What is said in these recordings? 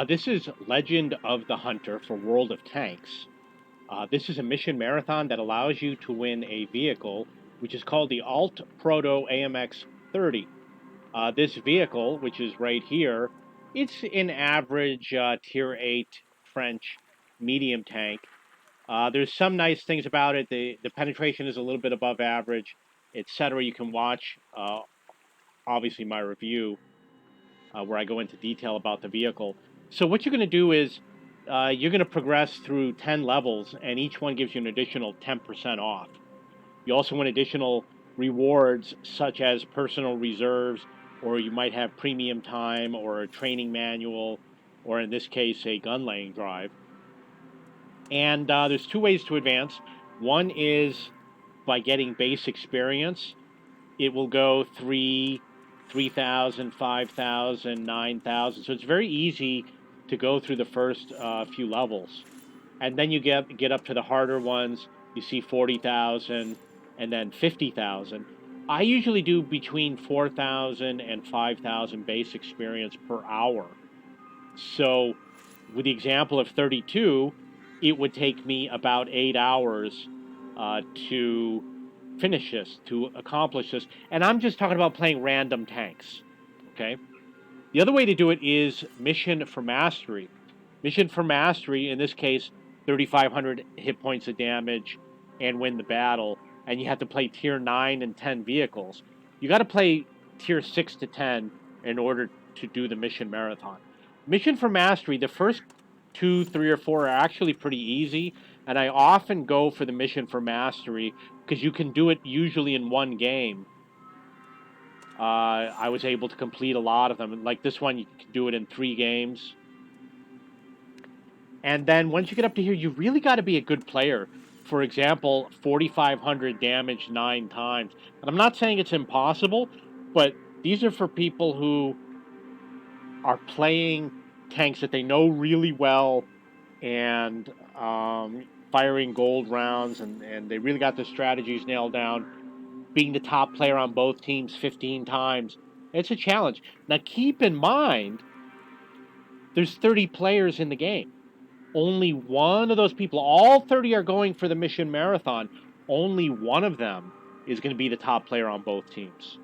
This is Legend of the Hunter for World of Tanks. This is a mission marathon that allows you to win a vehicle, which is called the Alt Proto AMX 30. This vehicle, which is right here, it's an average Tier 8 French medium tank. There's some nice things about it. The penetration is a little bit above average, etc. You can watch, obviously, my review where I go into detail about the vehicle. So what you're going to do is you're going to progress through 10 levels, and each one gives you an additional 10% off. You also want additional rewards such as personal reserves, or you might have premium time, or a training manual, or in this case, a gun laying drive. And there's two ways to advance. One is by getting base experience. It will go 3,000, 5,000, 9,000. So it's very easy to go through the first few levels. And then you get up to the harder ones. You see 40,000 and then 50,000. I usually do between 4,000 and 5,000 base experience per hour. So with the example of 32, it would take me about 8 hours to finish this, to accomplish this. And I'm just talking about playing random tanks, okay? The other way to do it is Mission for Mastery. Mission for Mastery, in this case, 3,500 hit points of damage and win the battle. And you have to play tier 9 and 10 vehicles. You got to play tier 6 to 10 in order to do the mission marathon. Mission for Mastery, the first 2, 3, or 4 are actually pretty easy. And I often go for the Mission for Mastery because you can do it usually in one game. I was able to complete a lot of them. Like this one, you can do it in 3 games. And then once you get up to here, you really got to be a good player. For example, 4,500 damage 9 times. And I'm not saying it's impossible, but these are for people who are playing tanks that they know really well and firing gold rounds, and they really got their strategies nailed down. Being the top player on both teams 15 times, it's a challenge. Now, keep in mind, there's 30 players in the game. Only one of those people, all 30 are going for the mission marathon. Only one of them is going to be the top player on both teams.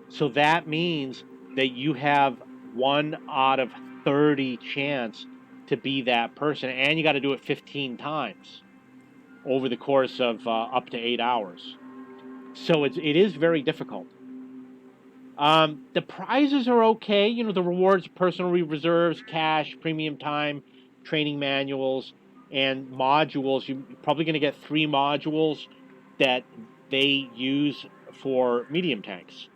So that means that you have 1 out of 30 chance to be that person, and you got to do it 15 times over the course of up to 8 hours. So it is very difficult. The prizes are okay. You know, the rewards, personal reserves, cash, premium time, training manuals, and modules. You're probably going to get 3 modules that they use for medium tanks.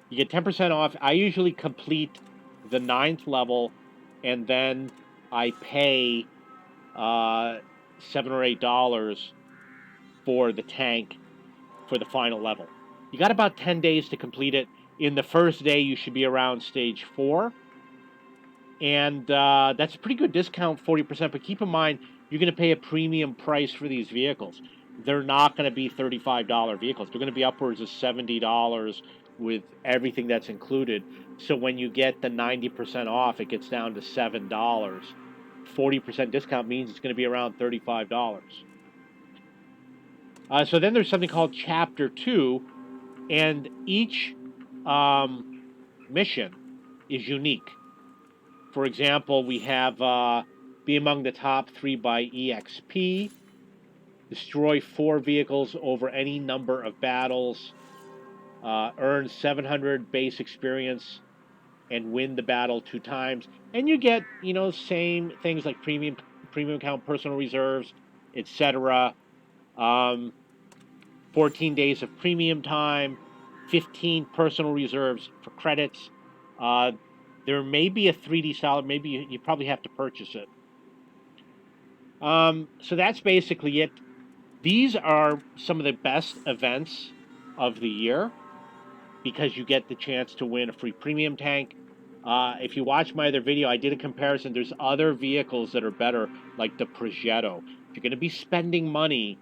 You get 10% off. I usually complete the 9th level, and then I pay $7 or $8 for the tank for the final level. You got about 10 days to complete it. In the first day, you should be around stage 4. And that's a pretty good discount, 40%. But keep in mind, you're going to pay a premium price for these vehicles. They're not going to be $35 vehicles. They're going to be upwards of $70 with everything that's included. So when you get the 90% off, it gets down to $7. 40% discount means it's going to be around $35. So then there's something called Chapter 2, and each mission is unique. For example, we have be among the top 3 by EXP, destroy 4 vehicles over any number of battles, earn 700 base experience, and win the battle 2 times. And you get, you know, same things like premium account, personal reserves, etc. 14 days of premium time, 15 personal reserves for credits. There may be a 3D solid. Maybe you probably have to purchase it. So that's basically it. These are some of the best events of the year because you get the chance to win a free premium tank. If you watch my other video, I did a comparison. There's other vehicles that are better, like the Progetto. If you're going to be spending money,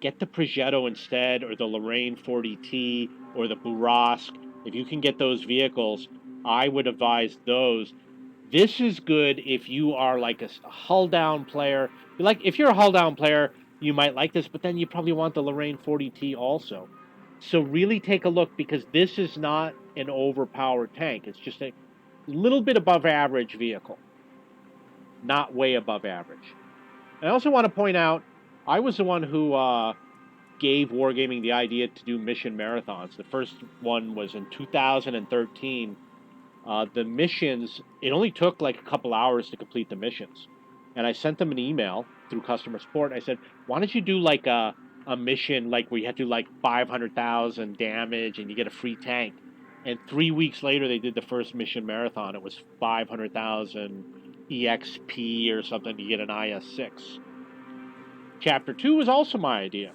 get the Progetto instead, or the Lorraine 40T, or the Bourrasque. If you can get those vehicles, I would advise those. This is good if you are like a hull down player. Like if you're a hull down player, you might like this, but then you probably want the Lorraine 40T also. So really take a look because this is not an overpowered tank. It's just a little bit above average vehicle, not way above average. I also want to point out, I was the one who gave Wargaming the idea to do mission marathons. The first one was in 2013. The missions, it only took like a couple hours to complete the missions. And I sent them an email through customer support. I said, why don't you do like a mission like where you have to do like 500,000 damage and you get a free tank? And 3 weeks later, they did the first mission marathon. It was 500,000 EXP or something to get an IS-6. Chapter 2 was also my idea.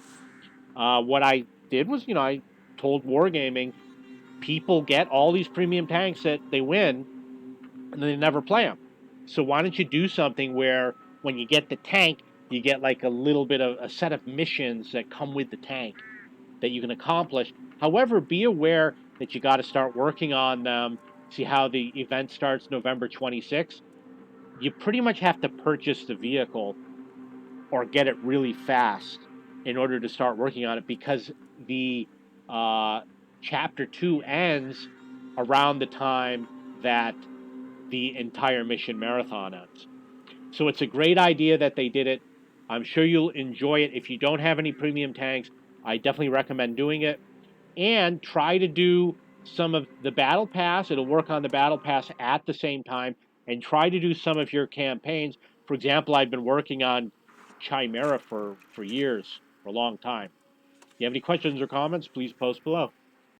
What I did was, I told Wargaming, people get all these premium tanks that they win, and they never play them. So why don't you do something where when you get the tank, you get like a little bit of a set of missions that come with the tank that you can accomplish. However, be aware that you got to start working on them. See how the event starts November 26th. You pretty much have to purchase the vehicle or get it really fast in order to start working on it because the chapter 2 ends around the time that the entire mission marathon ends. So it's a great idea that they did it. I'm sure you'll enjoy it. If you don't have any premium tanks, I definitely recommend doing it. And try to do some of the battle pass. It'll work on the battle pass at the same time. And try to do some of your campaigns. For example, I've been working on Chimera for years, for a long time. If you have any questions or comments, please post below.